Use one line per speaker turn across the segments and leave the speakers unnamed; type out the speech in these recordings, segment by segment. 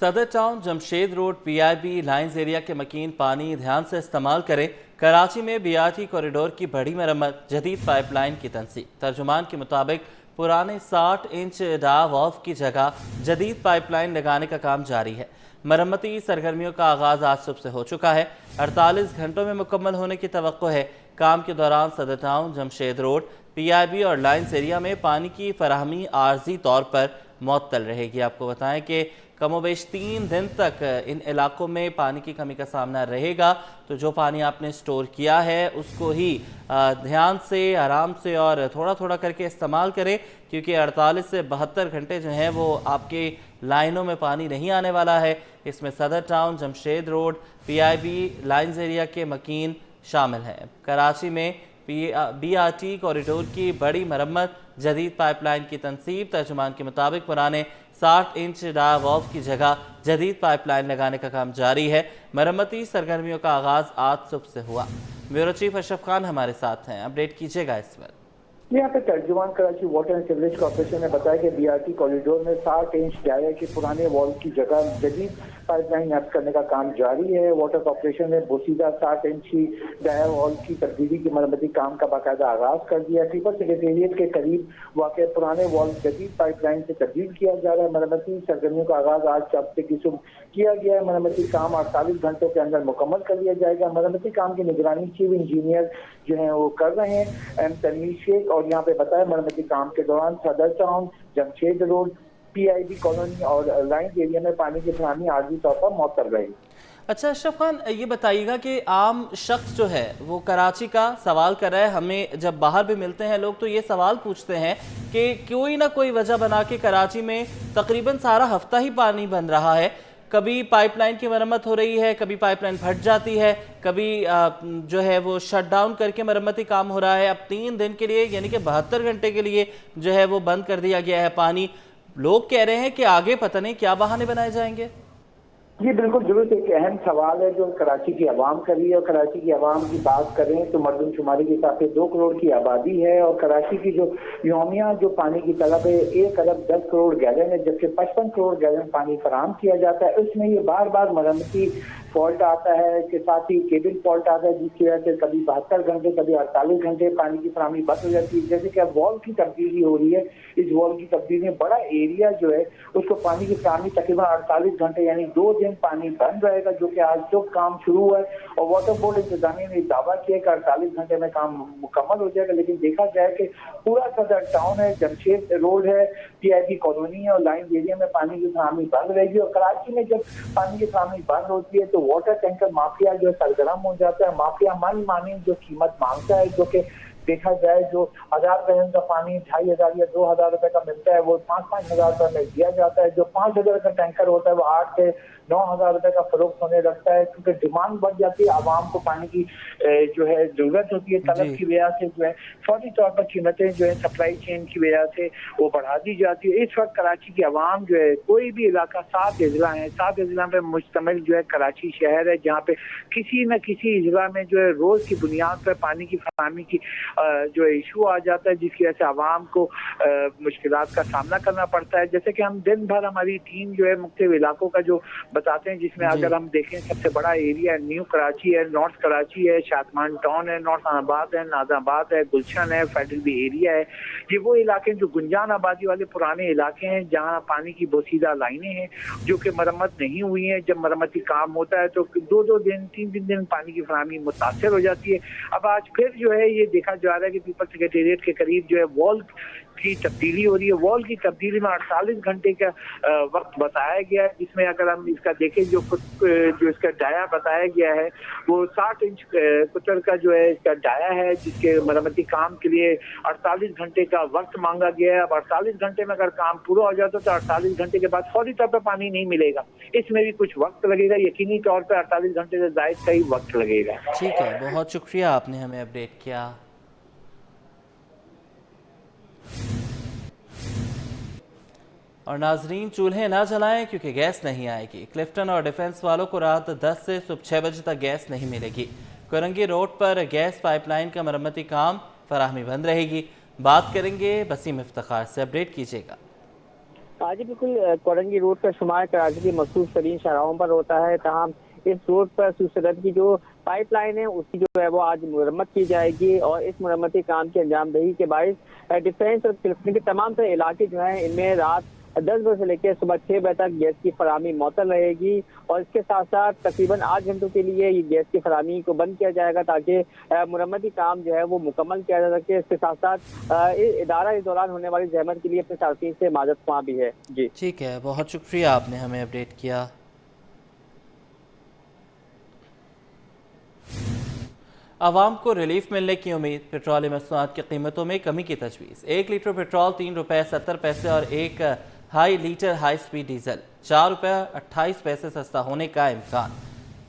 صدر town Jamshed road PIB lines area کے مکین پانی دھیان سے استعمال کریں۔ کراچی میں BRT کوریڈور کی بڑی مرمت، جدید پائپ لائن کی تنصیب۔ ترجمان کے مطابق پرانے 60 انچ ڈا والو کی جگہ جدید پائپ لائن لگانے کا کام جاری ہے۔ مرمتی سرگرمیوں کا آغاز آج صبح سے ہو چکا ہے۔ 48 گھنٹوں میں مکمل ہونے کی توقع ہے۔ کام کے دوران صدر ٹاؤن جمشید روڈ PIB اور لائنز ایریا میں پانی کی فراہمی عارضی طور پر معطل رہے گی۔ آپ کو بتائیں کہ کم و بیش 3 دن تک ان علاقوں میں پانی کی کمی کا سامنا رہے گا، تو جو پانی آپ نے سٹور کیا ہے اس کو ہی دھیان سے، آرام سے اور تھوڑا تھوڑا کر کے استعمال کریں، کیونکہ 48 سے 72 گھنٹے جو ہیں وہ آپ کے لائنوں میں پانی نہیں آنے والا ہے۔ اس میں صدر town Jamshed road PIB lines area کے مکین شامل ہیں۔ کراچی میں BRT کوریڈور کی بڑی مرمت، جدید پائپ لائن کی تنصیب۔ ترجمان کے مطابق پرانے 60 انچ ڈا والو کی جگہ جدید پائپ لائن لگانے کا کام جاری ہے۔ مرمتی سرگرمیوں کا آغاز آج صبح سے ہوا۔ بیورو چیف اشرف خان ہمارے ساتھ ہیں، اپڈیٹ کیجیے گا اس پر۔
یہاں پہ ترجمان Karachi water and sewerage corporation نے بتایا کہ BRT کوریڈور میں 60 انچ ڈایا کے پرانے والو کی جگہ جدید پائپ لائن نصب کرنے کا کام جاری ہے۔ واٹر کارپوریشن نے بوسیدہ 60 انچی ڈایا والو کی تبدیلی کی مرمتی کام کا باقاعدہ آغاز کر دیا۔ پیپل سیکریٹریٹ کے قریب واقع پرانے والو جدید پائپ لائن سے تبدیل کیا جا رہا ہے۔ مرمتی سرگرمیوں کا آغاز آج ہفتے کی صبح کیا گیا ہے۔ مرمتی کام 48 گھنٹوں کے اندر مکمل کر لیا جائے گا۔ مرمتی کام کی نگرانی چیف انجینئر جو ہیں وہ کر رہے ہیں تنویر شیخ، اور یہاں پہ بتایا مرمتی کام کے دوران صدر town Jamshed road PIB colony اور لائنز ایریا میں پانی کی فراہمی عارضی طور پر معطل رہی۔
اچھا اشرف خان، یہ بتائیے گا کہ عام شخص جو ہے وہ کراچی کا سوال کر رہا ہے، ہمیں جب باہر بھی ملتے ہیں لوگ تو یہ سوال پوچھتے ہیں کہ کوئی نہ کوئی وجہ بنا کے کراچی میں تقریباً سارا ہفتہ ہی پانی بن رہا ہے، کبھی پائپ لائن کی مرمت ہو رہی ہے، کبھی پائپ لائن پھٹ جاتی ہے، کبھی جو ہے وہ شٹ ڈاؤن کر کے مرمتی کام ہو رہا ہے۔ اب 3 دن کے لیے یعنی کہ 72 گھنٹے کے لیے جو ہے وہ بند کر دیا گیا ہے پانی۔ لوگ کہہ رہے ہیں کہ آگے پتہ نہیں کیا بہانے بنائے جائیں گے۔
جی بالکل درست، ایک اہم سوال ہے جو کراچی کی عوام کر رہی ہے، اور کراچی کی عوام کی بات کریں تو مردم شماری کے حساب سے 2 کروڑ کی آبادی ہے، اور کراچی کی جو یومیہ جو پانی کی طلب ہے 1 ارب 10 کروڑ گیلن ہے، جبکہ 55 کروڑ گیلن پانی فراہم کیا جاتا ہے۔ اس میں یہ بار بار مرمتی فالٹ آتا ہے، اس کے ساتھ ہی کیبل فالٹ آتا ہے، جس کی وجہ سے کبھی 72 گھنٹے کبھی 48 گھنٹے پانی کی فراہمی بند ہو جاتی ہے۔ جیسے کہ اب وال کی تبدیلی ہو رہی ہے، اس وال کی تبدیلی میں بڑا ایریا جو ہے اس کو پانی کی فراہمی تقریباً 48 گھنٹے یعنی 2 دن پانی بند رہے گا، جو کہ آج جو کام شروع ہوا ہے، اور واٹر بورڈ انتظامیہ نے دعویٰ کیا کہ 48 گھنٹے میں کام مکمل ہو جائے گا، لیکن دیکھا جائے کہ پورا صدر ٹاؤن ہے، جمشید روڈ ہے، PIB کالونی ہے اور لائنز ایریا میں پانی کی فراہمی بند رہے گی۔ اور کراچی میں جب پانی کی فراہمی بند ہوتی ہے تو واٹر ٹینکر مافیا جو سرگرم ہو جاتا ہے۔ مافیا من مانی جو قیمت مانگتا ہے، جو کہ دیکھا جائے جو 1000 گیلن کا پانی 2500 یا 2000 روپے کا ملتا ہے وہ 5-5 ہزار روپے میں دیا جاتا ہے۔ جو 5000 کا ٹینکر ہوتا ہے وہ 8 سے 9000 روپے کا فروخت ہونے لگتا ہے، کیونکہ ڈیمانڈ بڑھ جاتی ہے، عوام کو پانی کی جو ہے ضرورت ہوتی ہے، طلب کی وجہ سے جو ہے فوری طور پر قیمتیں جو ہے سپلائی چین کی وجہ سے وہ بڑھا دی جاتی ہے۔ اس وقت کراچی کی عوام جو ہے کوئی بھی علاقہ 7 اضلاع ہیں، 7 اضلاع پہ مشتمل جو ہے کراچی شہر ہے، جہاں پہ کسی نہ کسی اضلاع میں جو ہے روز کی بنیاد پر پانی کی فراہمی کی جو ایشو آ جاتا ہے، جس کی وجہ سے عوام کو مشکلات کا سامنا کرنا پڑتا ہے۔ جیسے کہ ہم دن بھر ہماری ٹیم جو ہے مختلف علاقوں کا جو بتاتے ہیں، جس میں اگر ہم دیکھیں سب سے بڑا ایریا نیو کراچی ہے، نارتھ کراچی ہے، شادمان ٹاؤن ہے، نارتھ آباد ہے، ناز آباد ہے، گلشن ہے، فیڈرل بی ایریا ہے۔ یہ وہ علاقے جو گنجان آبادی والے پرانے علاقے ہیں جہاں پانی کی بوسیدہ لائنیں ہیں جو کہ مرمت نہیں ہوئی ہیں۔ جب مرمتی کام ہوتا ہے تو 2 دن 3 دن پانی کی فراہمی متاثر ہو جاتی ہے۔ اب آج پھر جو ہے یہ دیکھا جا رہا ہے کہ پیپل سیکریٹریٹ کے قریب جو ہے وال کی تبدیلی ہو رہی ہے۔ وال کی تبدیلی میں 48 گھنٹے کا وقت بتایا گیا ہے، جس میں اگر ہم اس کا دیکھیں جو اس کا ڈایا بتایا گیا ہے وہ 60 انچ قطر کا جو ہے اس کا ڈایا ہے، جس کے مرمتی کام کے لیے 48 گھنٹے کا وقت مانگا گیا ہے۔ اب 48 گھنٹے میں اگر کام پورا ہو جاتا تو 48 گھنٹے کے بعد فوری طور پر پانی نہیں ملے گا، اس میں بھی کچھ وقت لگے گا، یقینی طور پر 48 گھنٹے سے زائد کا ہی وقت لگے گا۔
ٹھیک ہے، بہت شکریہ آپ نے ہمیں اپڈیٹ کیا۔ اور ناظرین، چولہے نہ جلائیں کیونکہ گیس نہیں آئے گی۔ کلفٹن اور ڈیفنس والوں کو رات 10 سے صبح 6 بجے تک گیس نہیں ملے گی۔ کرنگی روڈ پر گیس پائپ لائن کا مرمتی کام، فراہمی بند رہے گی۔ بات کریں گے بسیم افتخار سے، اپڈیٹ کیجیے گا۔
آج بالکل کورنگی روڈ کا شمار کراچی کی مصروف ترین شاہراہوں پر ہوتا ہے، تاہم اس روڈ پر سوسرت کی جو پائپ لائن ہے اس کی جو ہے وہ آج مرمت کی جائے گی، اور اس مرمتی کام کی انجام دہی کے باعث ڈیفینس اور کلفٹن کے تمام تر علاقے جو ہیں ان میں رات 10 بجے سے لے کے صبح 6 بجے تک گیس کی فراہمی معطل رہے گی، اور اس کے ساتھ ساتھ تقریباً 8 گھنٹوں کے لیے یہ گیس کی فراہمی کو بند کیا جائے گا تاکہ مرمتی کام جو ہے وہ مکمل کیا جا سکے۔ اس کے ساتھ ساتھ ادارہ اس دوران ہونے والی زحمت کے لیے اپنے صارفین سے معذرت خواہ بھی ہے۔ جی
ٹھیک ہے، بہت شکریہ، آپ نے ہمیں اپڈیٹ کیا۔ عوام کو ریلیف ملنے کی امید، پیٹرول مصنوعات کی قیمتوں میں کمی کی تجویز۔ 1 لیٹر پیٹرول 3 روپے 70 پیسے اور 1 لیٹر ہائی سپیڈ ڈیزل 4 روپے 28 پیسے سستا ہونے کا امکان۔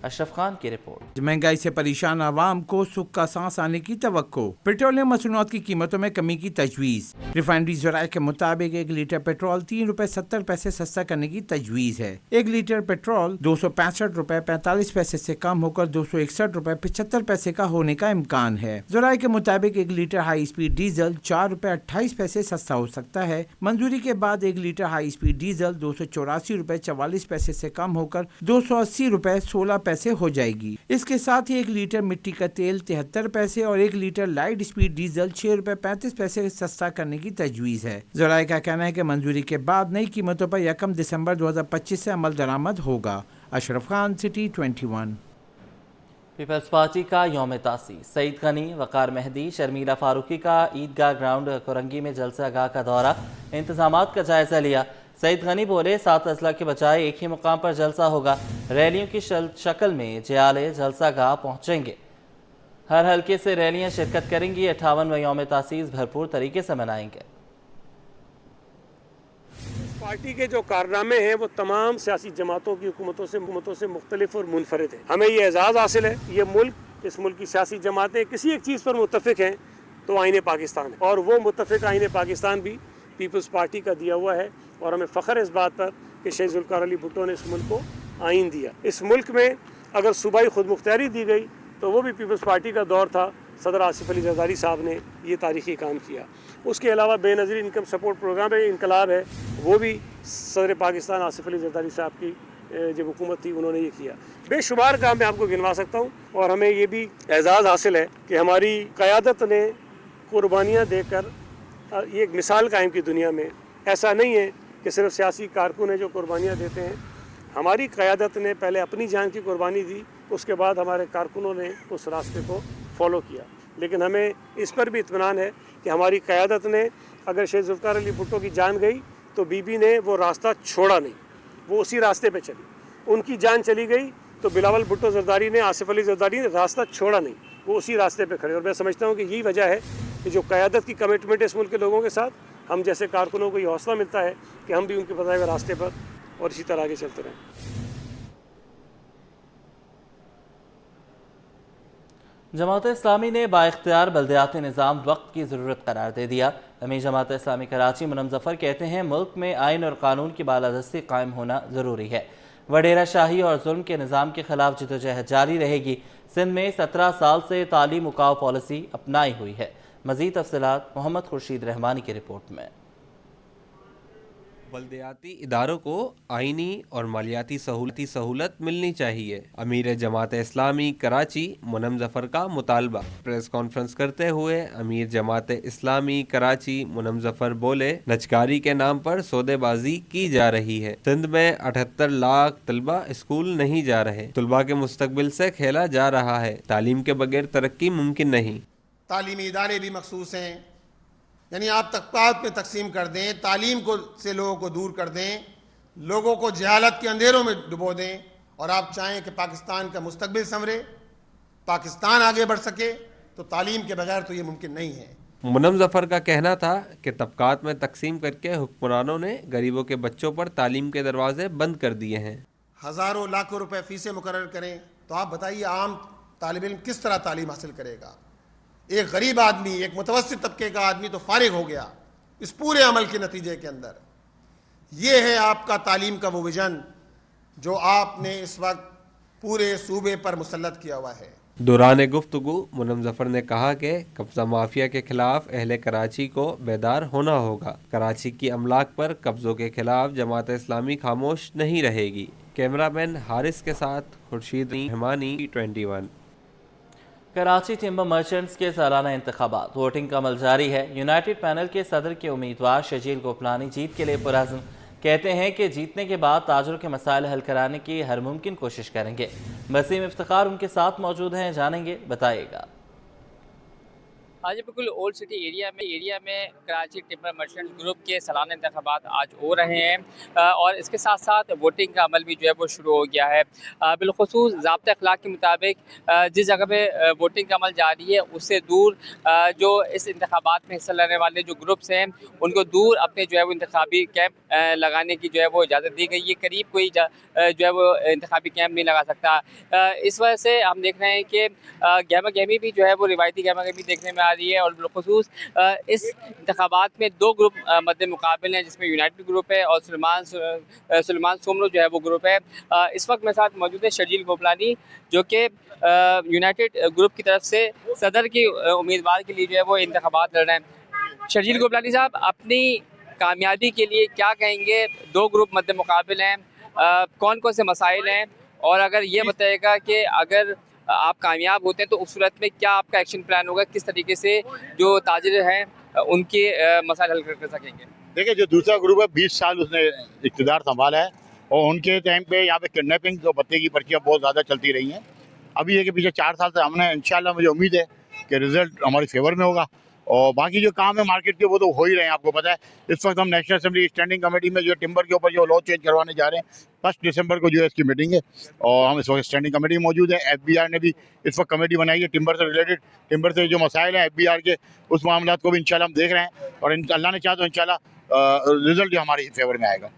اشرف خان کی رپورٹ۔
مہنگائی سے پریشان عوام کو سکھ کا سانس آنے کی توقع، پیٹرولیم مصنوعات کی قیمتوں میں کمی کی تجویز۔ ریفائنری ذرائع کے مطابق 1 لیٹر پیٹرول 3 روپے 70 پیسے سستا کرنے کی تجویز ہے۔ 1 لیٹر پیٹرول 265 روپے 45 پیسے سے کم ہو کر 261 روپے 75 پیسے کا ہونے کا امکان ہے۔ ذرائع کے مطابق 1 لیٹر ہائی سپیڈ ڈیزل 4 روپے 28 پیسے سستا ہو سکتا ہے۔ منظوری کے بعد 1 لیٹر ہائی سپیڈ ڈیزل 284 روپے 44 پیسے سے کم ہو کر 280 روپے 16 پیسے ہو جائے گی۔ اس کے ساتھ ہی 1 لیٹر مٹی کا تیل 73 پیسے اور 1 لیٹر لائٹ سپیڈ ڈیزل 6 روپے 35 پیسے سستا کرنے کی تجویز ہے۔ ذرائع کا کہنا ہے کہ منظوری کے بعد نئی قیمتوں پر 1 دسمبر 2025 سے عمل درآمد ہوگا۔ اشرف خان، سٹی 21۔
پیپلز پارٹی کا یوم تاسیس، سعید غنی، وقار مہدی، شرمیلا فاروقی کا عیدگاہ گراؤنڈ کورنگی میں جلسہ گاہ کا دورہ، انتظامات کا جائزہ لیا۔ سعید غنی بولے 7 اضلاع کے بجائے ایک ہی مقام پر جلسہ ہوگا، ریلیوں کی شکل میں جیالے جلسہ گاہ پہنچیں گے، ہر حلقے سے ریلیاں شرکت کریں گی۔ 58واں یوم تاسیس بھرپور طریقے سے منائیں گے۔
پارٹی کے جو کارنامے ہیں وہ تمام سیاسی جماعتوں کی حکومتوں سے مختلف اور منفرد ہیں۔ ہمیں یہ اعزاز حاصل ہے، اس ملک کی سیاسی جماعتیں کسی ایک چیز پر متفق ہیں تو آئین پاکستان ہے، اور وہ متفق آئین پاکستان بھی پیپلز پارٹی کا دیا ہوا ہے، اور ہمیں فخر ہے اس بات پر کہ شیخ ذوالفقار علی بھٹو نے اس ملک کو آئین دیا۔ اس ملک میں اگر صوبائی خود مختاری دی گئی تو وہ بھی پیپلز پارٹی کا دور تھا، صدر آصف علی زرداری صاحب نے یہ تاریخی کام کیا۔ اس کے علاوہ بے نظیر انکم سپورٹ پروگرام ہے، انقلاب ہے، وہ بھی صدر پاکستان آصف علی زرداری صاحب کی جب حکومت تھی انہوں نے یہ کیا۔ بے شمار کام میں آپ کو گنوا سکتا ہوں، اور ہمیں یہ بھی اعزاز حاصل ہے کہ ہماری قیادت نے قربانیاں دے کر یہ ایک مثال قائم کی دنیا میں۔ ایسا نہیں ہے کہ صرف سیاسی کارکن ہیں جو قربانیاں دیتے ہیں، ہماری قیادت نے پہلے اپنی جان کی قربانی دی، اس کے بعد ہمارے کارکنوں نے اس راستے کو فالو کیا۔ لیکن ہمیں اس پر بھی اطمینان ہے کہ ہماری قیادت نے، اگر شیخ ذوالفقار علی بھٹو کی جان گئی تو بی بی نے وہ راستہ چھوڑا نہیں، وہ اسی راستے پہ چلی۔ ان کی جان چلی گئی تو بلاول بھٹو زرداری نے، آصف علی زرداری نے راستہ چھوڑا نہیں، وہ اسی راستے پہ کھڑے۔ اور میں سمجھتا ہوں کہ یہی وجہ ہے کہ جو قیادت کی کمٹمنٹ ہے اس ملک کے لوگوں کے ساتھ، ہم جیسے کارکنوں کو یہ حوصلہ ملتا ہے کہ ہم بھی ان کے بتائے ہوئے راستے پر اور اسی طرح آگے چلتے رہیں۔
جماعت اسلامی نے بااختیار بلدیاتی نظام وقت کی ضرورت قرار دے دیا۔ امیر جماعت اسلامی کراچی منم ظفر کہتے ہیں ملک میں آئین اور قانون کی بالادستی قائم ہونا ضروری ہے، وڈیرہ شاہی اور ظلم کے نظام کے خلاف جدوجہد جاری رہے گی۔ سندھ میں 17 سال سے تعلیم مکاو پالیسی اپنائی ہوئی ہے۔ مزید تفصیلات محمد خورشید رحمانی کی رپورٹ میں۔
بلدیاتی اداروں کو آئینی اور مالیاتی سہولت ملنی چاہیے، امیر جماعت اسلامی کراچی منم ظفر کا مطالبہ۔ پریس کانفرنس کرتے ہوئے امیر جماعت اسلامی کراچی منم ظفر بولے نجکاری کے نام پر سودے بازی کی جا رہی ہے۔ سندھ میں 78 لاکھ طلبہ اسکول نہیں جا رہے، طلبہ کے مستقبل سے کھیلا جا رہا ہے، تعلیم کے بغیر ترقی ممکن نہیں۔
تعلیمی ادارے بھی مخصوص ہیں، یعنی آپ طبقات میں تقسیم کر دیں، تعلیم سے لوگوں کو دور کر دیں، لوگوں کو جہالت کے اندھیروں میں ڈبو دیں، اور آپ چاہیں کہ پاکستان کا مستقبل سنورے، پاکستان آگے بڑھ سکے، تو تعلیم کے بغیر تو یہ ممکن نہیں ہے۔
منم ظفر کا کہنا تھا کہ طبقات میں تقسیم کر کے حکمرانوں نے غریبوں کے بچوں پر تعلیم کے دروازے بند کر دیے ہیں۔
ہزاروں لاکھوں روپے فیسیں مقرر کریں تو آپ بتائیے عام طالب علم کس طرح تعلیم حاصل کرے گا؟ ایک غریب آدمی، ایک متوسط طبقے کا آدمی تو فارغ ہو گیا اس پورے عمل کے نتیجے کے اندر۔ یہ ہے آپ کا تعلیم کا وہ ویژن جو آپ نے اس وقت پورے صوبے پر مسلط کیا ہوا ہے۔
दौरान गुफ्तगू मुनम जफर ने कहा कि कब्जा माफिया के खिलाफ अहले कराची को बेदार होना होगा। कराची की अमलाक पर कब्जों के खिलाफ जमात इस्लामी खामोश नहीं रहेगी। कैमरामैन हारिस के साथ खुर्शीद रहमानी, 21।
कराची टिम्बर मर्चेंट्स के सालाना इंतखाबात, वोटिंग का अमल जारी है। यूनाइटेड पैनल के सदर के उम्मीदवार शजील गोपलानी जीत के लिए पुरअज़्म, कहते हैं कि जीतने के बाद ताजरों के मसाइल हल कराने की हर मुमकिन कोशिश करेंगे। वसीम इफ्तिखार उनके साथ मौजूद हैं, जानेंगे, बताइएगा।
आज बिल्कुल ओल्ड सिटी एरिया में कराची टिम्बर मर्चेंट ग्रुप के सालाना इंतखाबात आज हो रहे हैं और इसके साथ साथ वोटिंग का अमल भी जो है वो शुरू हो गया है। बिलखुसूस ज़ाब्ते अखलाक के मुताबिक जिस जगह पे वोटिंग का अमल जारी है उससे दूर जो इस इंतखाबात में हिस्सा लेने वाले जो ग्रुप्स हैं उनको दूर अपने जो है वो इंतखाबी कैंप लगाने की जो है वो इजाज़त दी गई है। करीब कोई जो है वो इंतखाबी कैंप नहीं लगा सकता। इस वजह से हम देख रहे हैं कि गहमा गहमी भी जो है वो रिवायती गहमा गहमी देखने में आ रही है और बिलखुसूस इस इंतखाबात में दो ग्रुप मद्दे मुकाबिल हैं, जिसमें यूनाइटेड ग्रुप है और सुलेमान सोमरो जो है वो ग्रुप है। इस वक्त मेरे साथ मौजूद है शजील गोपलानी, जो कि यूनाइटेड ग्रुप की तरफ से सदर की उम्मीदवार के लिए जो है वो इंतखाबात लड़ रहे हैं। शजील गोपलानी साहब, अपनी कामयाबी के लिए क्या कहेंगे? दो ग्रुप मद्दे मुकाबिल हैं, कौन कौन से मसाइल हैं, और अगर ये बताइएगा कि अगर आप कामयाब होते हैं तो उस सूरत में क्या आपका एक्शन प्लान होगा, किस तरीके से जो ताजिर हैं उनके मसाइल हल कर सकेंगे?
देखिए, जो दूसरा ग्रुप है 20 साल उसने इक़्तिदार संभाला है और उनके टाइम पे यहाँ पे किडनैपिंग तो पत्ते की पर्चियाँ बहुत ज़्यादा चलती रही हैं। अभी ये कि पिछले 4 साल से हमने इंशाल्लाह, मुझे उम्मीद है कि रिजल्ट हमारे फेवर में होगा और बाकी जो काम है मार्केट के वो तो हो ही रहे हैं। आपको पता है इस वक्त हम नेशनल असेंबली स्टैंडिंग कमेटी में जो टिम्बर के ऊपर जो लॉ चेंज करवाने जा रहे हैं, 1 दिसंबर को जो है इसकी मीटिंग है और हम इस वक्त स्टैंडिंग कमेटी में मौजूद है। FBR ने भी इस वक्त कमेटी बनाई है टिम्बर से रिलेटेड, टिम्बर से जो मसाइल हैं FBR के, उस मामला को भी इंशाल्लाह हम देख रहे हैं और अल्लाह ने चाहा तो इंशाल्लाह रिजल्ट जो हमारे फेवर में आएगा।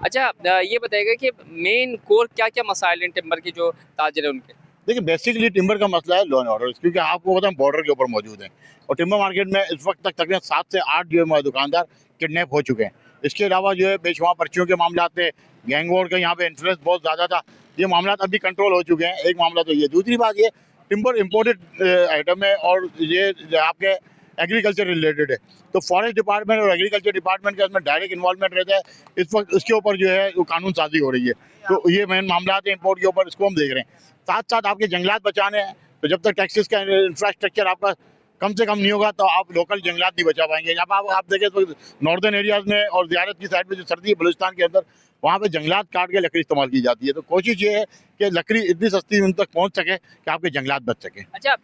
अच्छा, ये बताइएगा कि मेन कोर क्या क्या मसाइल हैं टिम्बर के जो ताजिर हैं उनके?
देखिए, बेसिकली टिम्बर का मसला है लॉ एंड ऑर्डर, क्योंकि आपको पता है बॉर्डर के ऊपर मौजूद है और टिम्बर मार्केट में इस वक्त तक तकरीबन 7 से 8 जो है दुकानदार किडनैप हो चुके हैं। इसके अलावा जो है बेशुमार पर्चियों के मामला थे, गैंग वॉर का यहाँ पे इन्फ्लुएंस बहुत ज़्यादा था, ये मामला अभी कंट्रोल हो चुके हैं। एक मामला तो ये, दूसरी बात ये टिम्बर इम्पोर्टेड आइटम है और ये आपके एग्रीकल्चर रिलेटेड है, तो फॉरेस्ट डिपार्टमेंट और एग्रीकल्चर डिपार्टमेंट का इसमें डायरेक्ट इन्वॉल्वमेंट रहता है। इस वक्त इसके ऊपर जो है वो कानून साजी हो रही है, तो ये मेन मामला है इम्पोर्ट के ऊपर, इसको हम देख रहे हैं। साथ साथ आपके जंगलात बचाने हैं, तो जब तक टैक्सेस का इंफ्रास्ट्रक्चर आपका कम से कम नहीं होगा तो आप लोकल जंगलात नहीं बचा पाएंगे। जब आप देखें तो नॉर्दर्न एरियाज़ में और ज़ियारत की साइड में जो सर्दी है बलूचिस्तान के अंदर, वहाँ पे जंगलात काट के लकड़ी इस्तेमाल की जाती है, तो कोशिश ये है कि लकड़ी इतनी सस्ती उन तक पहुँच सके कि आपके जंगलात बच सकें।
अच्छा,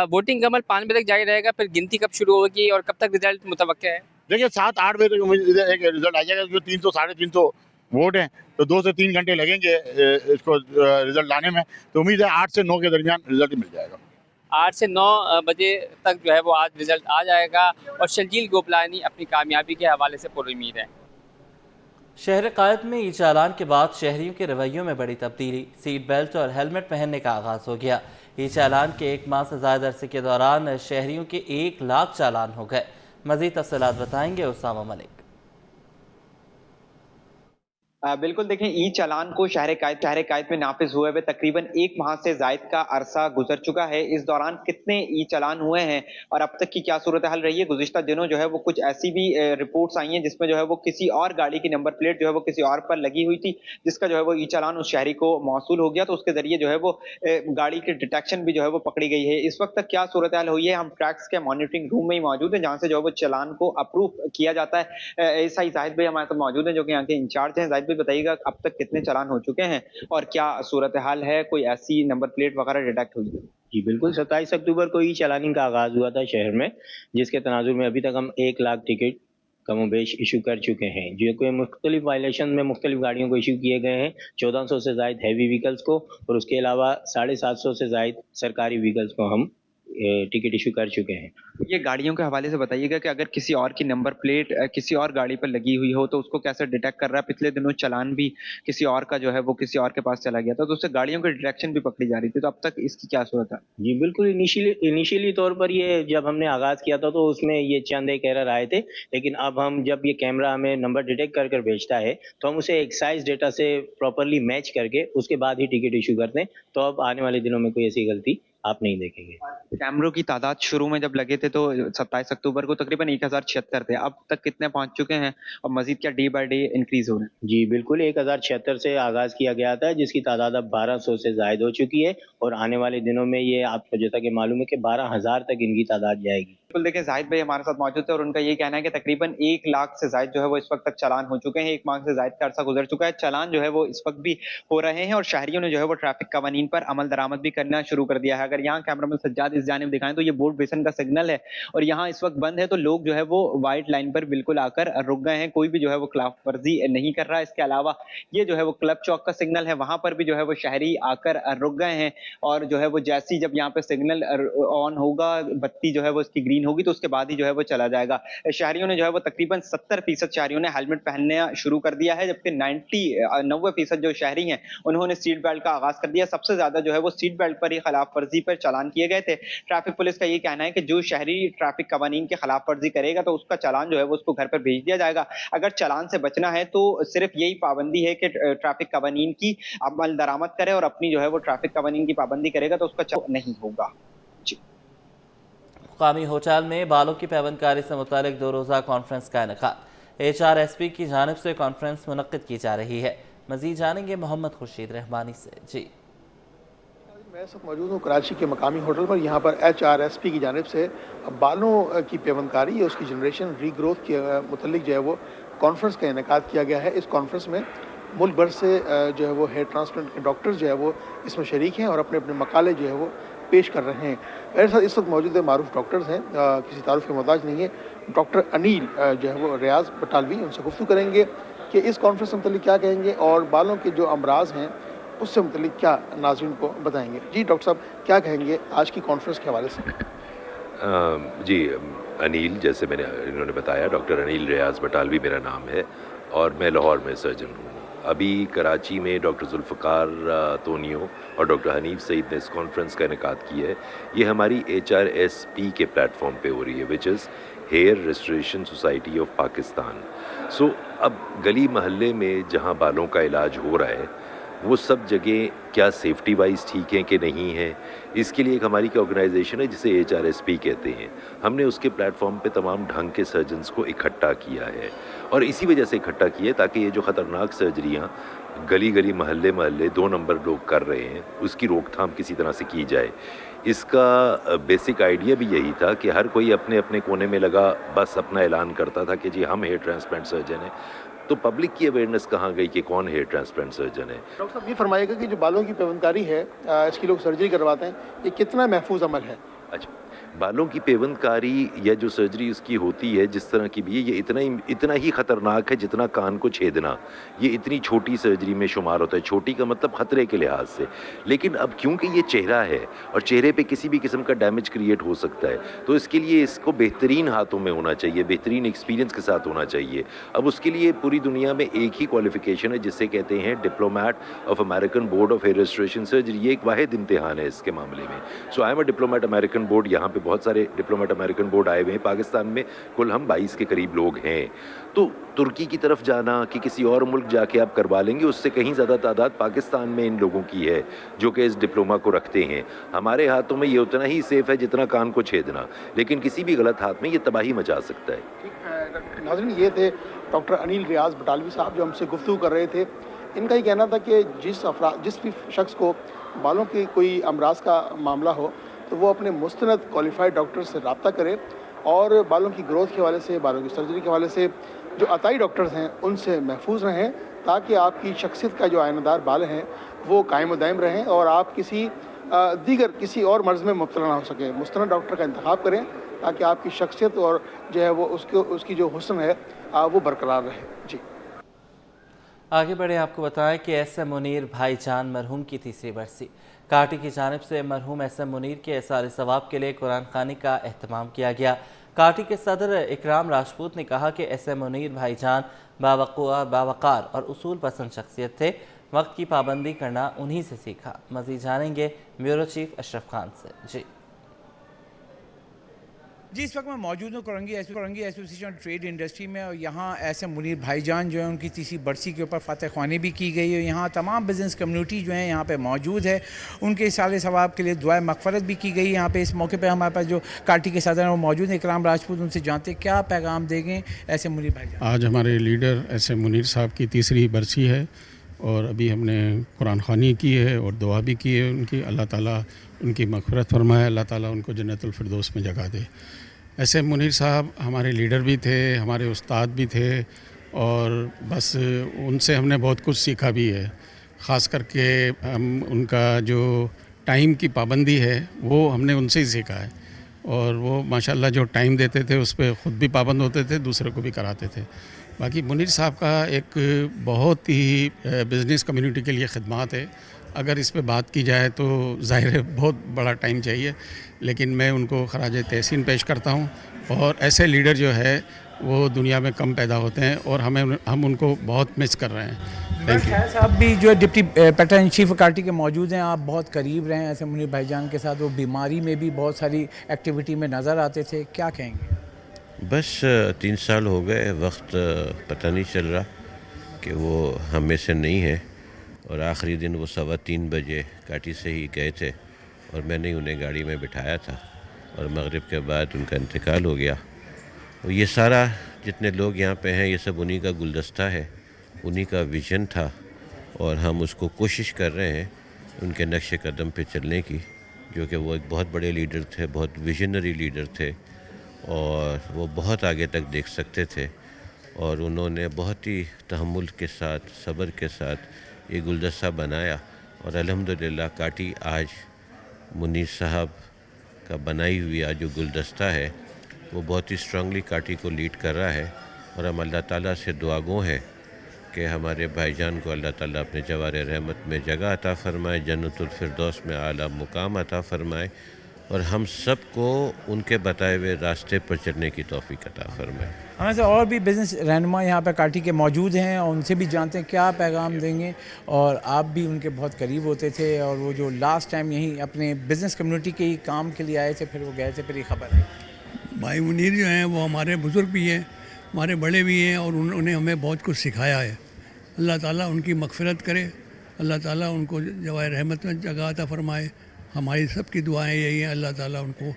वोटिंग का अमल 5 बजे तक जारी रहेगा, फिर गिनती कब शुरू होगी और कब तक रिजल्ट मुतवक्के है?
देखिए, 7-8 बजे तक एक रिजल्ट आ जाएगा, जो 300 साढ़े 300 वोट हैं, तो 2 से 3 घंटे लगेंगे इसको रिजल्ट लाने में, तो उम्मीद है 8 से 9 के दरमियान रिजल्ट मिल जाएगा।
8 से 9 बजे तक जो है वो आज रिजल्ट आ जाएगा और शजील गोपलानी अपनी कामयाबी के हवाले से पुरुम्मीद है।
शहर कायद में ई चालान के बाद शहरियों के रवैयों में बड़ी तब्दीली, सीट बेल्ट और हेलमेट पहनने का आगाज हो गया। ई चालान के 1 माह से ज़्यादा अरसे के दौरान शहरियों के 1 लाख चालान हो गए। मज़ीद तफसीलात बताएंगे उसामा मलिक।
बिल्कुल, देखें, ई चालान को शहर कायद में नाफिज हुए हुए तकरीबन 1 माह से जायद का अरसा गुजर चुका है। इस दौरान कितने ई चालान हुए हैं और अब तक की क्या सूरत हाल रही है? गुज़िश्ता दिनों जो है वो कुछ ऐसी भी रिपोर्ट्स आई हैं जिसमें जो है वो किसी और गाड़ी की नंबर प्लेट जो है वो किसी और पर लगी हुई थी, जिसका जो है वो ई चालान उस शहरी को मौसूल हो गया, तो उसके जरिए जो है वो गाड़ी की डिटेक्शन भी जो है वो पकड़ी गई है। इस वक्त तक क्या सूरत हाल हुई है? हम ट्रैक्स के मॉनिटरिंग रूम में ही मौजूद है, जहाँ से जो है वो चालान को अप्रूव किया जाता है। ऐसा ही जाहिद भाई हमारे साथ मौजूद है जो कि यहाँ के इंचार्ज हैं। जाहिद भाई, बताइएगा अब तक कितने चालान हो चुके हैं और क्या सूरत हाल है? कोई ऐसी नंबर प्लेट वगैरह डिटेक्ट हुई है?
जी बिल्कुल, 27 अक्टूबर को ई चालानी का आगाज हुआ था शहर में, जिसके तनाजुर में अभी तक हम 1 लाख टिकट कमोबेश इशू कर चुके हैं, जो कि मुख्तलिफ वायलेशन में मुख्तलिफ गाड़ियों को इशू किए गए हैं। 1400 से जायद हैवी व्हीकल्स को और उसके अलावा 750 से जायद सरकारी व्हीकल्स को हम टिकट इशू कर चुके हैं।
ये गाड़ियों के हवाले से बताइएगा कि अगर किसी और की नंबर प्लेट किसी और गाड़ी पर लगी हुई हो तो उसको कैसे डिटेक्ट कर रहा है? पिछले दिनों चालान भी किसी और का जो है वो किसी और के पास चला गया था, तो उससे गाड़ियों की डिटेक्शन भी पकड़ी जा रही थी, तो अब तक इसकी क्या सूरत है?
जी बिल्कुल, इनिशियली तौर पर ये जब हमने आगाज़ किया था तो उसमें ये चंद एक एरर आए थे, लेकिन अब हम जब ये कैमरा हमें नंबर डिटेक्ट कर भेजता है तो हम उसे एक्साइज डेटा से प्रॉपरली मैच करके उसके बाद ही टिकट इशू करते हैं, तो अब आने वाले दिनों में कोई ऐसी गलती आप नहीं देखेंगे।
कैमरों की तादाद शुरू में जब लगे थे तो 27 अक्टूबर को तकरीबन 1076 थे, अब तक कितने पहुंच चुके हैं और मजीद क्या डे बाय डे इंक्रीज हो रहे हैं?
जी बिल्कुल, 1076 से आगाज किया गया था, जिसकी तादाद अब 1200 से जायद हो चुकी है और आने वाले दिनों में ये आपको जैसा कि मालूम है कि 12,000 तक इनकी तादाद जाएगी।
बिल्कुल, देखिए जाहिद भाई हमारे साथ मौजूद थे और उनका ये कहना है कि तकरीबन 1 लाख से जायद जो है वो इस वक्त तक चालान हो चुके हैं, 1 माह से जायद का अरसा गुजर चुका है, चालान जो है वो इस वक्त भी हो रहे हैं और शहरियों ने जो है वो ट्रैफिक कवानीन पर अमल दरामद भी करना शुरू कर दिया है। अगर यहाँ कैमरामैन सज्जाद इस जानिब दिखाएं तो ये बोर्ड बेसन का सिग्नल है और यहाँ इस वक्त बंद है, तो लोग जो है वो व्हाइट लाइन पर बिल्कुल आकर रुक गए हैं, कोई भी जो है वो खिलाफ वर्जी नहीं कर रहा है। इसके अलावा ये जो है वो क्लब चौक का सिग्नल है, वहां पर भी जो है वो शहरी आकर रुक गए हैं और जो है वो जैसी जब यहाँ पे सिग्नल ऑन होगा, बत्ती जो है वो इसकी ग्रीन होगी तो उसके बाद ही जो है वो चला जाएगा। शहरियों ने जो है वो तकरीबन 70% शहरियों ने हेलमेट पहनना शुरू कर दिया है, जबकि 90% जो शहरी हैं उन्होंने सीट बेल्ट का आगाज कर दिया। सबसे ज्यादा जो है वो सीट बेल्ट पर ही खिलाफ वर्जी पर चालान किए गए थे। ट्रैफिक पुलिस का ये कहना है कि जो शहरी ट्रैफिक कवानीन की खिलाफ वर्जी करेगा तो उसका चालान जो है वो उसको घर पर भेज दिया जाएगा। अगर चालान से बचना है तो सिर्फ यही पाबंदी है कि ट्रैफिक कवानीन की अमल दरामद करे और अपनी जो है वो ट्रैफिक कवानीन की पाबंदी करेगा तो उसका चालान नहीं होगा।
मुकामी होटल में बालों की पैबंदकारी से मुतालिक 2 रोज़ा कॉन्फ्रेंस का इनेकाद HRSP की जानिब से कॉन्फ्रेंस मुनक्किद की जा रही है। मज़ीद जानेंगे मोहम्मद खुर्शीद रहमानी से। जी,
मैं सब मौजूद हूँ कराची के मकामी होटल पर। यहाँ पर HRSP की जानिब से बालों की पैबंदकारी या उसकी जनरेशन रीग्रोथ के मुतल्लिक जो है वो कॉन्फ्रेंस का इनेकाद किया गया है। इस कॉन्फ्रेंस में मुल्क भर से जो है वो हेयर ट्रांसप्लांट के डॉक्टर्स जो है वो इसमें शरीक हैं और अपने अपने मकाले जो है वो पेश कर रहे हैं। मेरे साथ इस वक्त मौजूद है मारूफ डॉक्टर्स हैं, किसी तारुफ के मोहताज नहीं है। डॉक्टर अनिल जो है वो रियाज बटालवी, उनसे गुफ्तगू करेंगे कि इस कॉन्फ्रेंस से मुतल्लिक क्या कहेंगे और बालों के जो अमराज हैं उससे मुतल्लिक क्या नाज़रीन को बताएंगे। जी डॉक्टर साहब, क्या कहेंगे आज की कॉन्फ्रेंस के हवाले से?
जी अनिल, जैसे इन्होंने बताया, डॉक्टर अनिल रियाज बटालवी मेरा नाम है और मैं लाहौर में सर्जन हूँ। अभी कराची में डॉक्टर जुल्फ़कार तोनियो और डॉक्टर हनीफ सईद ने इस कॉन्फ्रेंस का इनेकाद किया है। ये हमारी HRSP के प्लेटफॉर्म पे हो रही है, which is hair restoration society of Pakistan. So अब गली महल्ले में जहाँ बालों का इलाज हो रहा है वो सब जगह क्या सेफ्टी वाइज ठीक है कि नहीं है, इसके लिए एक हमारी क्या ऑर्गेनाइजेशन है जिसे HRSP कहते हैं, हमने उसके प्लेटफॉर्म पे तमाम ढंग के सर्जन्स को इकट्ठा किया है और इसी वजह से इकट्ठा किया है ताकि ये जो ख़तरनाक सर्जरियाँ गली गली महल्ले महल्ले 2 नंबर लोग कर रहे हैं उसकी रोकथाम किसी तरह से की जाए। इसका बेसिक आइडिया भी यही था कि हर कोई अपने अपने कोने में लगा बस अपना ऐलान करता था कि जी हम हेयर ट्रांसप्लांट सर्जन हैं, तो पब्लिक की अवेयरनेस कहाँ गई कि कौन हेयर ट्रांसप्लांट सर्जन है।
डॉक्टर साहब ये फरमाइएगा कि जो बालों की पैबंदकारी है, इसकी लोग सर्जरी करवाते हैं, ये कितना महफूज अमल है?
अच्छा, बालों की पेवंदकारी या जो सर्जरी उसकी होती है जिस तरह की भी है, ये इतना ही ख़तरनाक है जितना कान को छेदना। ये इतनी छोटी सर्जरी में शुमार होता है, छोटी का मतलब ख़तरे के लिहाज से। लेकिन अब क्योंकि ये चेहरा है और चेहरे पे किसी भी किस्म का डैमेज क्रिएट हो सकता है, तो इसके लिए इसको बेहतरीन हाथों में होना चाहिए, बेहतरीन एक्सपीरियंस के साथ होना चाहिए। अब उसके लिए पूरी दुनिया में एक ही क्वालिफिकेशन है जिसे कहते हैं diplomate of American board of hair restoration surgery. ये एक वाहिद इम्तिहान है इसके मामले में। So I am a diplomate American board. यहाँ पे बहुत सारे डिप्लोमेट अमेरिकन बोर्ड आए हुए हैं पाकिस्तान में, कुल हम 22 के करीब लोग हैं। तो तुर्की की तरफ जाना कि किसी और मुल्क जाके आप करवा लेंगे, उससे कहीं ज़्यादा तादाद पाकिस्तान में इन लोगों की है जो कि इस डिप्लोमा को रखते हैं। हमारे हाथों में ये उतना ही सेफ है जितना कान को छेदना, लेकिन किसी भी गलत हाथ में ये तबाही मचा सकता है।
ठीक, नाज़रीन ये थे डॉक्टर अनिल रियाज बटालवी साहब जो हमसे गुफ्तगू कर रहे थे। इनका ही कहना था कि जिस भी शख्स को बालों की कोई अमराज का मामला हो तो वो अपने मुस्तनद क्वालिफाइड डॉक्टर से रब्ता करे और बालों की ग्रोथ के हवाले से, बालों की सर्जरी के हवाले से जो अताई डॉक्टर्स हैं उनसे महफूज रहें, ताकि आपकी शख्सियत का जो आयनादार बाल हैं वो कायम दायम रहें और आप किसी और मर्ज़ में मुब्तला ना हो सके। मुस्तनद डॉक्टर का इंतखाब करें ताकि आपकी शख्सियत और जो है वो उसकी जो हुस्न है वो बरकरार रहे। जी
आगे बढ़े, आपको बताएं कि SM मुनीर भाईजान मरहूम की तीसरी बरसी। काटी की जानिब से मरहूम SM मुनीर के एहसार सवाब के लिए कुरान खानी का एहतमाम किया गया। काटी के सदर इकराम राजपूत ने कहा कि SM मुनीर भाईजान बावकार और उसूल पसंद शख्सियत थे, वक्त की पाबंदी करना उन्हीं से सीखा। मज़ीद जानेंगे ब्यूरो चीफ अशरफ खान से। जी,
جی اس وقت میں موجود ہوں کرنگی ایسوسیشن ٹریڈ انڈسٹری میں، اور یہاں ایسے منیر بھائی جان جو ہیں ان کی تیسری برسی کے اوپر فاتح خوانی بھی کی گئی ہے. یہاں تمام بزنس کمیونٹی جو ہیں یہاں پہ موجود ہے، ان کے سال ثواب کے لیے دعائے مغفرت بھی کی گئی. یہاں پہ اس موقع پہ ہمارے پاس جو کارٹی کے صدر ہیں وہ موجود ہیں، اکرام راجپوت. ان سے جانتے کیا پیغام دیں گے ایسے منیر بھائی جان.
آج ہمارے لیڈر ایسے منیر صاحب کی تیسری برسی ہے، اور ابھی ہم نے قرآن خوانی کی ہے اور دعا بھی کی ہے ان کی. اللہ تعالیٰ ان کی مغفرت فرمائے، اللہ تعالیٰ ان کو جنت الفردوس میں جگہ دے. ایسے منیر صاحب ہمارے لیڈر بھی تھے، ہمارے استاد بھی تھے، اور بس ان سے ہم نے بہت کچھ سیکھا بھی ہے. خاص کر کے ان کا جو ٹائم کی پابندی ہے وہ ہم نے ان سے ہی سیکھا ہے، اور وہ ماشاءاللہ جو ٹائم دیتے تھے اس پہ خود بھی پابند ہوتے تھے، دوسرے کو بھی کراتے تھے. باقی منیر صاحب کا ایک بہت ہی بزنس کمیونٹی کے لیے خدمات ہے. اگر اس پہ بات کی جائے تو ظاہر ہے بہت بڑا ٹائم چاہیے، لیکن میں ان کو خراج تحسین پیش کرتا ہوں. اور ایسے لیڈر جو ہے وہ دنیا میں کم پیدا ہوتے ہیں، اور ہم ان کو بہت مس کر رہے ہیں.
خیر صاحب بھی جو ڈپٹی پیٹر ان چیف کارٹی کے موجود ہیں، آپ بہت قریب رہے ہیں ایسے منیر بھائی جان کے ساتھ. وہ بیماری میں بھی بہت ساری ایکٹیویٹی میں نظر آتے تھے، کیا کہیں گے؟
بس 3 سال ہو گئے، وقت پتہ نہیں چل رہا کہ وہ ہم میں سے نہیں ہے. اور آخری دن وہ 3:15 بجے کاٹی سے ہی گئے تھے، اور میں نے انہیں گاڑی میں بٹھایا تھا، اور مغرب کے بعد ان کا انتقال ہو گیا. اور یہ سارا جتنے لوگ یہاں پہ ہیں یہ سب انہی کا گلدستہ ہے، انہی کا ویژن تھا، اور ہم اس کو کوشش کر رہے ہیں ان کے نقش قدم پہ چلنے کی، جو کہ وہ ایک بہت بڑے لیڈر تھے، بہت ویژنری لیڈر تھے، اور وہ بہت آگے تک دیکھ سکتے تھے. اور انہوں نے بہت ہی تحمل کے ساتھ، صبر کے ساتھ یہ گلدستہ بنایا. اور الحمدللہ کاٹی آج منیر صاحب کا بنائی ہوئی آج جو گلدستہ ہے وہ بہت ہی اسٹرانگلی کاٹی کو لیڈ کر رہا ہے. اور ہم اللہ تعالیٰ سے دعا گو ہیں کہ ہمارے بھائی جان کو اللہ تعالیٰ اپنے جوار رحمت میں جگہ عطا فرمائے، جنت الفردوس میں اعلیٰ مقام عطا فرمائے، اور ہم سب کو ان کے بتائے ہوئے راستے پر چلنے کی توفیق عطا فرمائے.
ہمیں سے اور بھی بزنس رہنما یہاں پہ کاٹی کے موجود ہیں، اور ان سے بھی جانتے ہیں کیا پیغام دیں گے. اور آپ بھی ان کے بہت قریب ہوتے تھے، اور وہ جو لاسٹ ٹائم یہیں اپنے بزنس کمیونٹی کے کام کے لیے آئے تھے، پھر وہ گئے تھے، پھر یہ خبر ہے.
بھائی منیر جو ہیں وہ ہمارے بزرگ بھی ہیں، ہمارے بڑے بھی ہیں، اور انہوں نے ہمیں بہت کچھ سکھایا ہے. اللہ تعالیٰ ان کی مغفرت کرے، اللہ تعالیٰ ان کو جوائے رحمت میں جگہ عطا فرمائے. ہماری سب کی دعائیں یہی ہیں، اللہ تعالیٰ ان کو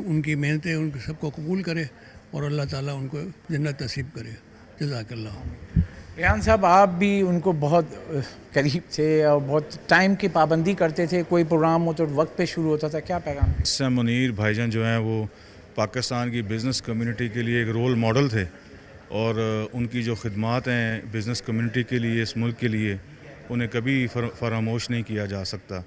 ان کی محنتیں ان سب کو قبول کرے، اور اللہ تعالیٰ ان کو جنت نصیب کرے. جزاک اللہ.
ریحان صاحب آپ بھی ان کو بہت قریب تھے اور بہت ٹائم کی پابندی کرتے تھے، کوئی پروگرام ہو تو وقت پہ شروع ہوتا تھا، کیا پیغام؟
اس سے منیر بھائی جان جو ہیں وہ پاکستان کی بزنس کمیونٹی کے لیے ایک رول ماڈل تھے، اور ان کی جو خدمات ہیں بزنس کمیونٹی کے لیے، اس ملک کے لیے، انہیں کبھی فراموش نہیں کیا جا سکتا.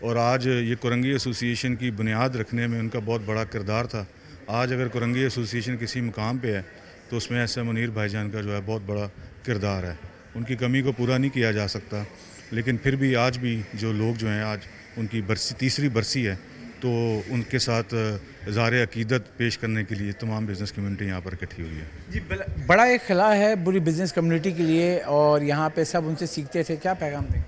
اور آج یہ کرنگی ایسوسیشن کی بنیاد رکھنے میں ان کا بہت بڑا کردار تھا. آج اگر کرنگی ایسوسیشن کسی مقام پہ ہے تو اس میں ایسے منیر بھائی جان کا جو ہے بہت بڑا کردار ہے. ان کی کمی کو پورا نہیں کیا جا سکتا، لیکن پھر بھی آج بھی جو لوگ جو ہیں، آج ان کی تیسری برسی ہے، تو ان کے ساتھ اظہار عقیدت پیش کرنے کے لیے تمام بزنس کمیونٹی یہاں پر اکٹھی ہوئی ہے.
جی بڑا ایک خلا ہے بری بزنس کمیونٹی کے لیے، اور یہاں پہ سب ان سے سیکھتے تھے، کیا پیغام دیں؟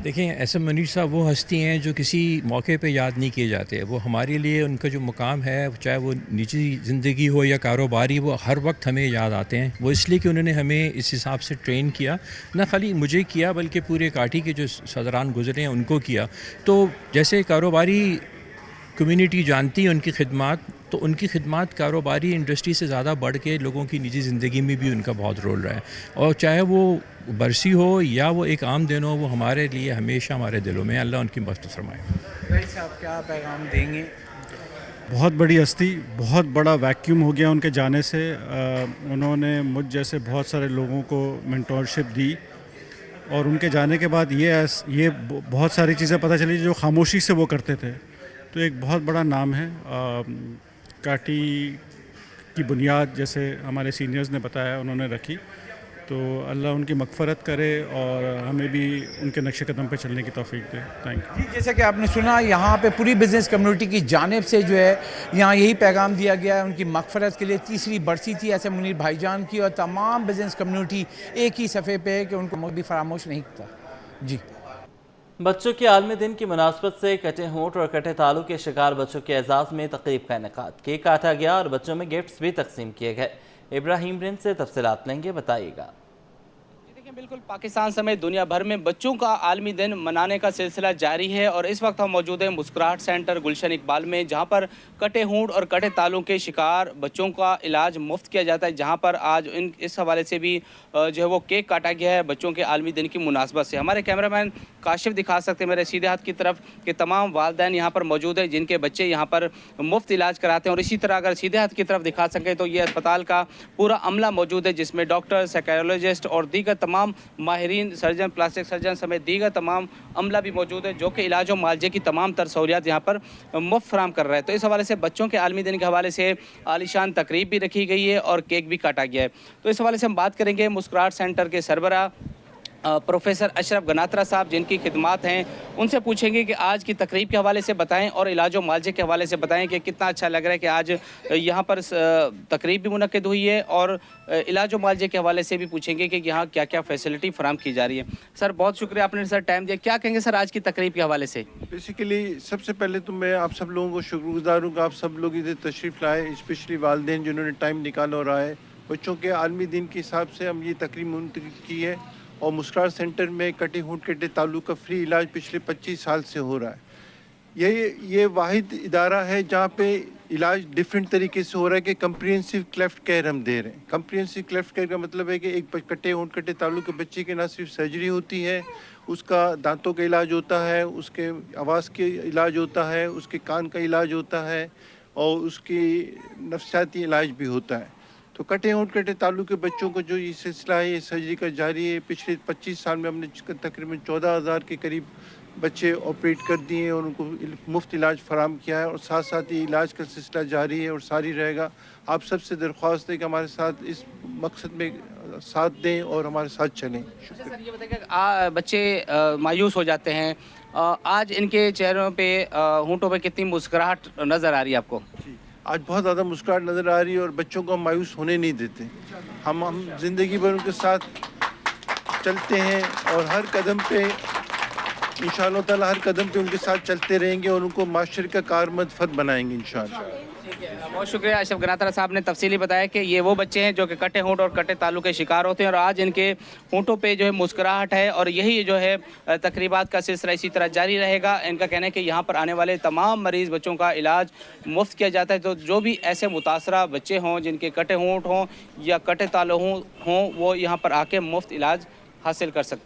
دیکھیں ایسے منیر صاحب وہ ہستی ہیں جو کسی موقع پہ یاد نہیں کیے جاتے. وہ ہمارے لیے ان کا جو مقام ہے، چاہے وہ نجی زندگی ہو یا کاروباری، وہ ہر وقت ہمیں یاد آتے ہیں. وہ اس لیے کہ انہوں نے ہمیں اس حساب سے ٹرین کیا، نہ خالی مجھے کیا بلکہ پورے کاٹی کے جو صدران گزرے ہیں ان کو کیا. تو جیسے کاروباری کمیونٹی جانتی ہے ان کی خدمات، تو ان کی خدمات کاروباری انڈسٹری سے زیادہ بڑھ کے لوگوں کی نجی زندگی میں بھی ان کا بہت رول رہا ہے. اور چاہے وہ برسی ہو یا وہ ایک عام دن ہو، وہ ہمارے لیے ہمیشہ ہمارے دلوں میں. اللہ ان کی مغفرت فرمائے.
بھائی صاحب کیا پیغام دیں گے؟
بہت بڑی ہستی، بہت بڑا ویکیوم ہو گیا ان کے جانے سے. انہوں نے مجھ جیسے بہت سارے لوگوں کو مینٹورشپ دی، اور ان کے جانے کے بعد یہ بہت ساری چیزیں پتہ چلی جو خاموشی سے وہ کرتے تھے. تو ایک بہت بڑا نام ہے. کاٹی کی بنیاد جیسے ہمارے سینئرز نے بتایا انہوں نے رکھی. تو اللہ ان کی مغفرت کرے اور ہمیں بھی ان کے نقش قدم پہ چلنے کی توفیق دے. Thank you.
جیسا کہ آپ نے سنا، یہاں پہ پوری بزنس کمیونٹی کی جانب سے جو ہے یہاں یہی پیغام دیا گیا ہے. ان کی مغفرت کے لیے تیسری برسی تھی ایسے منیر بھائی جان کی، اور تمام بزنس کمیونٹی ایک ہی صفحے پہ ہے کہ ان کو بھی فراموش نہیں کرتا. جی
बच्चों के आलमी दिन की मुनासबत से कटे होंठ और कटे तालू के शिकार बच्चों के एजाज़ में तकरीब का इनेकाद। केक काटा गया और बच्चों में गिफ्ट्स भी तकसीम किए गए। इब्राहिम रिंद से तफसीलात लेंगे, बताइएगा।
बिल्कुल, पाकिस्तान समेत दुनिया भर में बच्चों का आलमी दिन मनाने का सिलसिला जारी है और इस वक्त हम मौजूद हैं मुस्कुराहट सेंटर गुलशन इकबाल में, जहां पर कटे होंठ और कटे तालुओं के शिकार बच्चों का इलाज मुफ्त किया जाता है। जहां पर आज इस हवाले से भी जो है वो केक काटा गया है बच्चों के आलमी दिन की मुनासबत से। हमारे कैमरामैन काशिफ दिखा सकते हैं मेरे सीधे हाथ की तरफ कि तमाम वालिदैन यहाँ पर मौजूद हैं जिनके बच्चे यहाँ पर मुफ्त इलाज कराते हैं। और इसी तरह अगर सीधे हाथ की तरफ दिखा सकें तो ये अस्पताल का पूरा अमला मौजूद है, जिसमें डॉक्टर, साइकोलॉजिस्ट और दीगर तमाम माहिरीन, सर्जन, प्लास्टिक सर्जन समेत दीगर तमाम अमला भी मौजूद है जो कि इलाज और मुआवजे की तमाम तर सहूलियात यहाँ पर मुफ्त फराम कर रहे हैं। तो इस हवाले से बच्चों के आलमी दिन के हवाले से आलीशान तकरीब भी रखी गई है और केक भी काटा गया है। तो इस हवाले से हम बात करेंगे मुस्कुराहट सेंटर के सरबराह प्रोफेसर अशरफ गनात्रा साहब जिनकी खिदमात हैं, उनसे पूछेंगे कि आज की तकरीब के हवाले से बताएं और इलाज और मुआवजे के हवाले से बताएं कि कितना अच्छा लग रहा है कि आज यहाँ पर तकरीब भी मुनक्किद हुई है और इलाज और मुआवजे के हवाले से भी पूछेंगे कि यहाँ क्या क्या फैसिलिटी फराम की जा रही है। सर बहुत शुक्रिया, आपने सर टाइम दिया। क्या कहेंगे सर आज की तकरीब के हवाले से?
बेसिकली सबसे पहले तो मैं आप सब लोगों को शुक्रगुजार हूँ कि आप सब लोग इधर तशरीफ़ लाए, स्पेशली वालिदैन जिन्होंने टाइम निकाला और आए। बच्चों के आलमी दिन के हिसाब से हम ये तकरीब मुनक़िद की है और मुस्कुराहट सेंटर में कटे होंठ कटे तालू का फ्री इलाज पिछले 25 साल से हो रहा है। ये वाहिद इदारा है जहाँ पे इलाज डिफरेंट तरीके से हो रहा है कि कंप्रिहेंसिव क्लेफ्ट केयर हम दे रहे हैं। कंप्रिहेंसिव क्लेफ्ट केयर का मतलब है कि एक कटे होंठ कटे तालू के बच्चे की न सिर्फ सर्जरी होती है, उसका दांतों का इलाज होता है, उसके आवाज़ के इलाज होता है, उसके कान का इलाज होता है और उसकी नफ्सियाती इलाज भी होता है। तो कटे होंठ कटे तालू के बच्चों को जो ये सिलसिला है ये सर्जरी का जारी है। पिछले 25 साल में हमने तकरीबन 14,000 के करीब बच्चे ऑपरेट कर दिए हैं और उनको मुफ्त इलाज फराम किया है और साथ साथ ये इलाज का सिलसिला जारी है और जारी रहेगा। आप सबसे दरख्वास्त है कि हमारे साथ इस मकसद में साथ दें और हमारे साथ चलें।
सर ये बताइए कि बच्चे मायूस हो जाते हैं, आज इनके चेहरों पे होंठों पे कितनी मुस्कुराहट नज़र आ रही है आपको?
आज बहुत ज़्यादा मुस्कुराहट नज़र आ रही है और बच्चों को हम मायूस होने नहीं देते। हम ज़िंदगी भर उनके साथ चलते हैं और हर कदम पे इंशाअल्लाह ताला हर कदम पे उनके साथ चलते रहेंगे और उनको माशरे का कारमद फत बनाएंगे इंशाअल्लाह।
बहुत शुक्रिया अशरफ गनात्रा साहब ने तफसीली बताया कि ये वो बच्चे हैं जो कि कटे होंठ और कटे तालू के शिकार होते हैं और आज इनके होंठों पे जो है मुस्कुराहट है और यही जो है तकरीबात का सिलसिला इसी तरह जारी रहेगा। इनका कहना है कि यहाँ पर आने वाले तमाम मरीज़ बच्चों का इलाज मुफ्त किया जाता है। तो जो भी ऐसे मुतासरा बच्चे हों जिनके कटे होंठ हों या कटे तालू हों वो यहाँ पर आके मुफ्त इलाज हासिल कर सकते हैं।